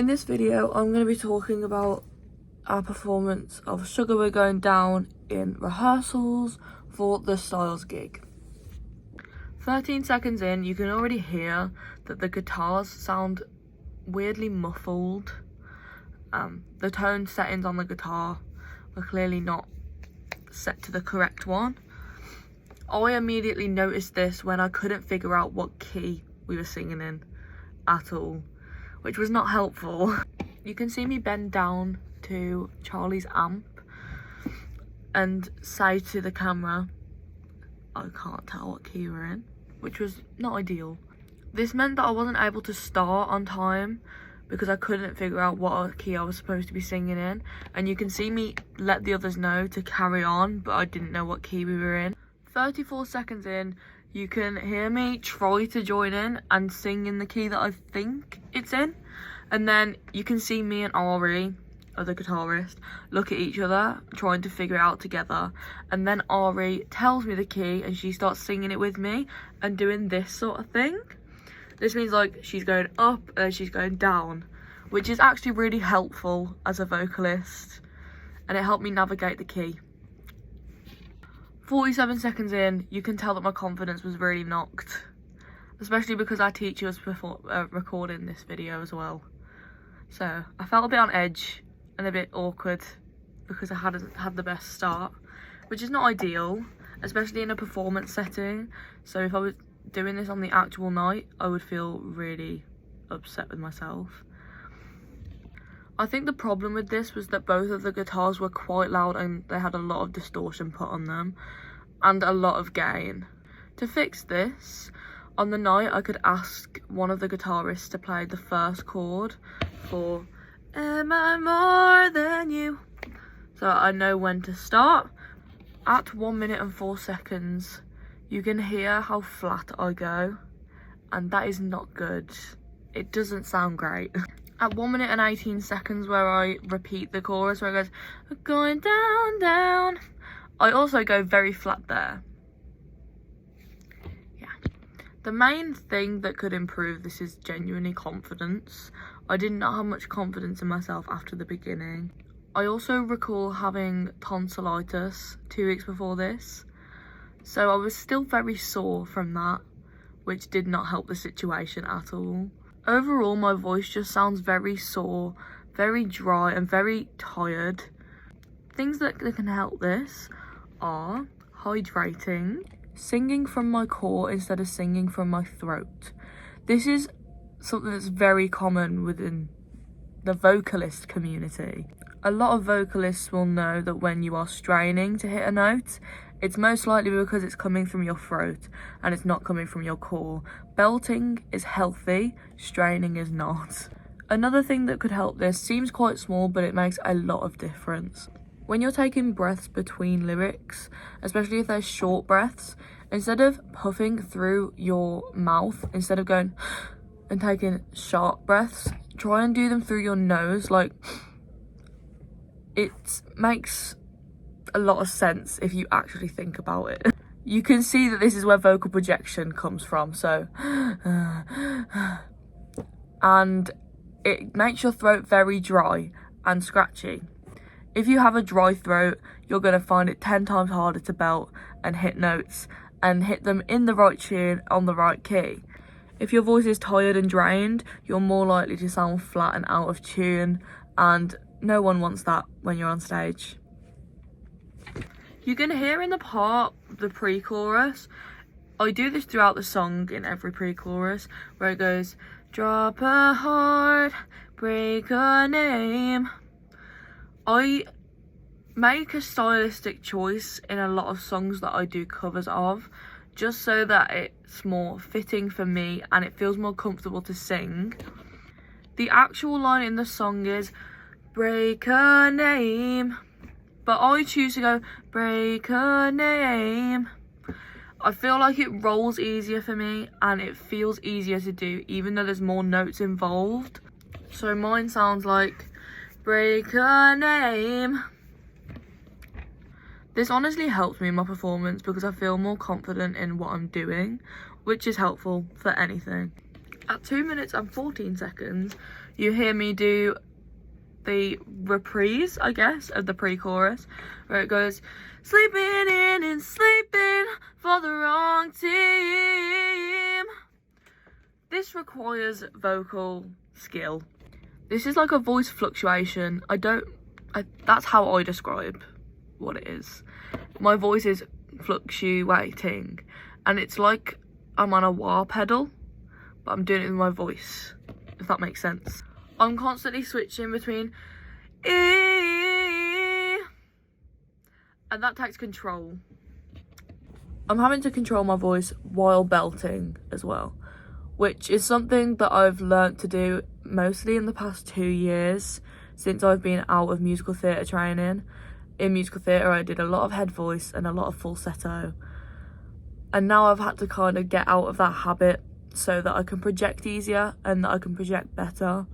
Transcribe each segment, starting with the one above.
In this video, I'm going to be talking about our performance of Sugar We're Going Down in rehearsals for the Styles gig. 13 seconds in, you can already hear that the guitars sound weirdly muffled. The tone settings on the guitar were clearly not set to the correct one. I immediately noticed this when I couldn't figure out what key we were singing in at all, which was not helpful. You can see me bend down to Charlie's amp and say to the camera, I can't tell what key we're in, which was not ideal. This meant that I wasn't able to start on time because I couldn't figure out what key I was supposed to be singing in. And you can see me let the others know to carry on, but I didn't know what key we were in. 34 seconds in, you can hear me try to join in and sing in the key that I think it's in. And then you can see me and Ari, the guitarist, look at each other, trying to figure it out together. And then Ari tells me the key and she starts singing it with me and doing this sort of thing. This means like she's going up and she's going down, which is actually really helpful as a vocalist. And it helped me navigate the key. 47 seconds in, you can tell that my confidence was really knocked, especially because our teacher was recording this video as well. So I felt a bit on edge and a bit awkward because I hadn't had the best start, which is not ideal, especially in a performance setting. So if I was doing this on the actual night, I would feel really upset with myself. I think the problem with this was that both of the guitars were quite loud and they had a lot of distortion put on them and a lot of gain. To fix this, on the night I could ask one of the guitarists to play the first chord for Am I More Than You? So I know when to start. At 1 minute and 4 seconds, you can hear how flat I go, and that is not good. It doesn't sound great. At 1 minute and 18 seconds, where I repeat the chorus, where it goes, we're going down, down, I also go very flat there. Yeah. The main thing that could improve this is genuinely confidence. I did not have much confidence in myself after the beginning. I also recall having tonsillitis 2 weeks before this, so I was still very sore from that, which did not help the situation at all. Overall, my voice just sounds very sore, very dry and very tired. Things that can help this are hydrating, singing from my core instead of singing from my throat. This is something that's very common within the vocalist community. A lot of vocalists will know that when you are straining to hit a note, it's most likely because it's coming from your throat and it's not coming from your core. Belting is healthy, straining is not. Another thing that could help this seems quite small, but it makes a lot of difference. When you're taking breaths between lyrics, especially if they're short breaths, instead of puffing through your mouth, instead of going and taking sharp breaths, try and do them through your nose. Like, it makes a lot of sense if you actually think about it. You can see that this is where vocal projection comes from, so and it makes your throat very dry and scratchy. If you have a dry throat, you're going to find it 10 times harder to belt and hit notes and hit them in the right tune on the right key. If your voice is tired and drained, you're more likely to sound flat and out of tune, and no one wants that when you're on stage. You can hear in the part, the pre-chorus, I do this throughout the song in every pre-chorus, where it goes, drop a heart, break a name. I make a stylistic choice in a lot of songs that I do covers of, just so that it's more fitting for me and it feels more comfortable to sing. The actual line in the song is, break a name. But I choose to go, break a name. I feel like it rolls easier for me and it feels easier to do, even though there's more notes involved. So mine sounds like, break a name. This honestly helps me in my performance because I feel more confident in what I'm doing, which is helpful for anything. At 2 minutes and 14 seconds, you hear me do the reprise, I guess, of the pre-chorus, where it goes, sleeping in and sleeping for the wrong team. This requires vocal skill. This is like a voice fluctuation. That's how I describe what it is. My voice is fluctuating, and it's like I'm on a wah pedal, but I'm doing it with my voice, if that makes sense. I'm constantly switching between E, and that takes control. I'm having to control my voice while belting as well, which is something that I've learnt to do mostly in the past 2 years since I've been out of musical theatre training. In musical theatre, I did a lot of head voice and a lot of falsetto, and now I've had to kind of get out of that habit so that I can project easier and that I can project better,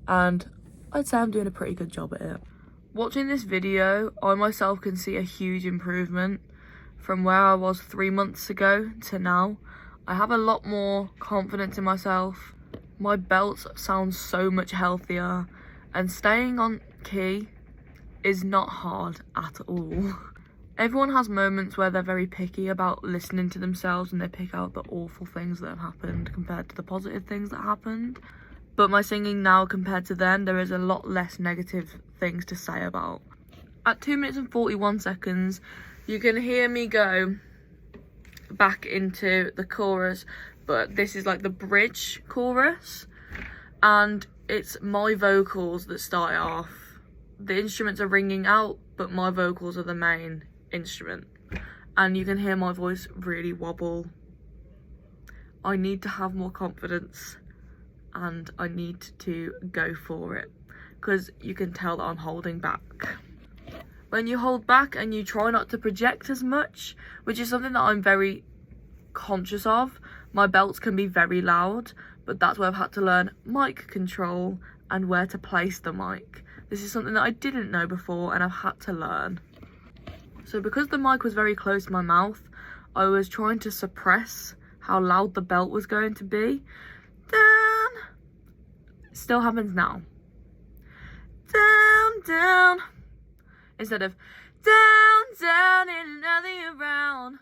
and I'd say I'm doing a pretty good job at it. Watching this video, I myself can see a huge improvement from where I was 3 months ago to now. I have a lot more confidence in myself. My belt sounds so much healthier, and staying on key is not hard at all. Everyone has moments where they're very picky about listening to themselves and they pick out the awful things that have happened compared to the positive things that happened. But my singing now compared to then, there is a lot less negative things to say about. At 2 minutes and 41 seconds, you can hear me go back into the chorus, but this is like the bridge chorus, and it's my vocals that start it off. The instruments are ringing out, but my vocals are the main instrument, and you can hear my voice really wobble. I need to have more confidence, and I need to go for it, because you can tell that I'm holding back. When you hold back and you try not to project as much, which is something that I'm very conscious of, my belts can be very loud, but that's where I've had to learn mic control and where to place the mic. This is something that I didn't know before, and I've had to learn. So because the mic was very close to my mouth, I was trying to suppress how loud the belt was going to be. Down. It still happens now. Down, down. Instead of down, down, and nothing around.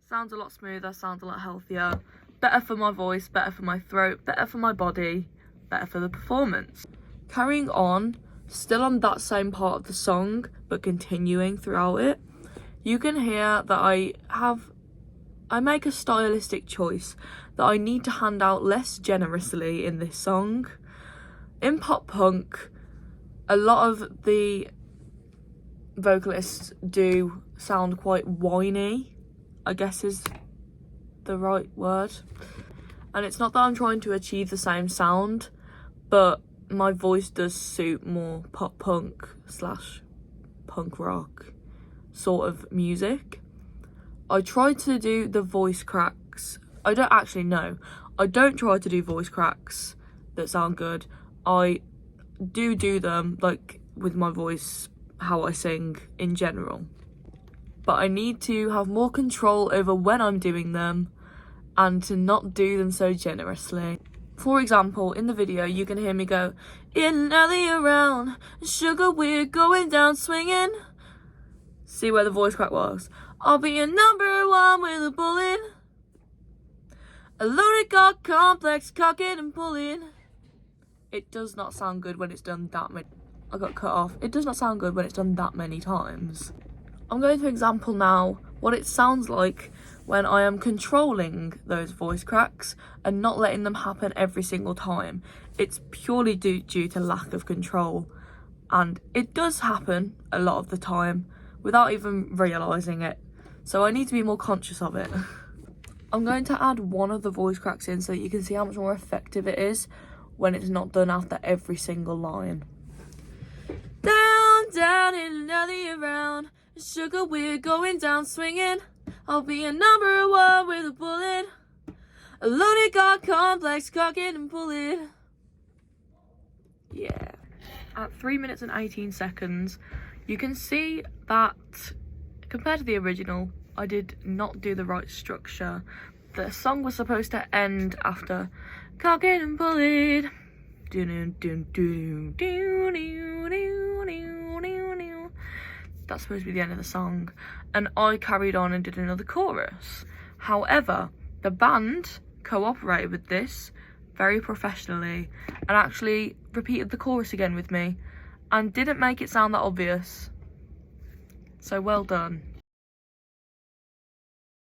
Sounds a lot smoother, sounds a lot healthier. Better for my voice, better for my throat, better for my body, better for the performance. Carrying on, still on that same part of the song, but continuing throughout it, you can hear that I make a stylistic choice that I need to hand out less generously in this song. In pop punk, a lot of the vocalists do sound quite whiny, I guess is the right word. And it's not that I'm trying to achieve the same sound, but my voice does suit more pop punk / punk rock sort of music. I try to do the voice cracks. I don't try to do voice cracks that sound good. I do them, like, with my voice, how I sing in general. But I need to have more control over when I'm doing them and to not do them so generously. For example, in the video, you can hear me go, in early around, sugar, we're going down swinging. See where the voice crack was? I'll be a number one with a bullet. A loaded got complex, cocking and pulling. It does not sound good when it's done that many. I got cut off. It does not sound good when it's done that many times. I'm going to example now what it sounds like when I am controlling those voice cracks and not letting them happen every single time. It's purely due to lack of control, and it does happen a lot of the time without even realising it, so I need to be more conscious of it. I'm going to add one of the voice cracks in so that you can see how much more effective it is when it's not done after every single line. Down, down, and another around. Sugar, we're going down swinging. I'll be a number one with a bullet. A loaded got complex, cocking and pulling. Yeah. At 3 minutes and 18 seconds, you can see that compared to the original, I did not do the right structure. The song was supposed to end after cocking and pulling. That's supposed to be the end of the song. And I carried on and did another chorus. However, the band cooperated with this very professionally and actually repeated the chorus again with me and didn't make it sound that obvious. So well done.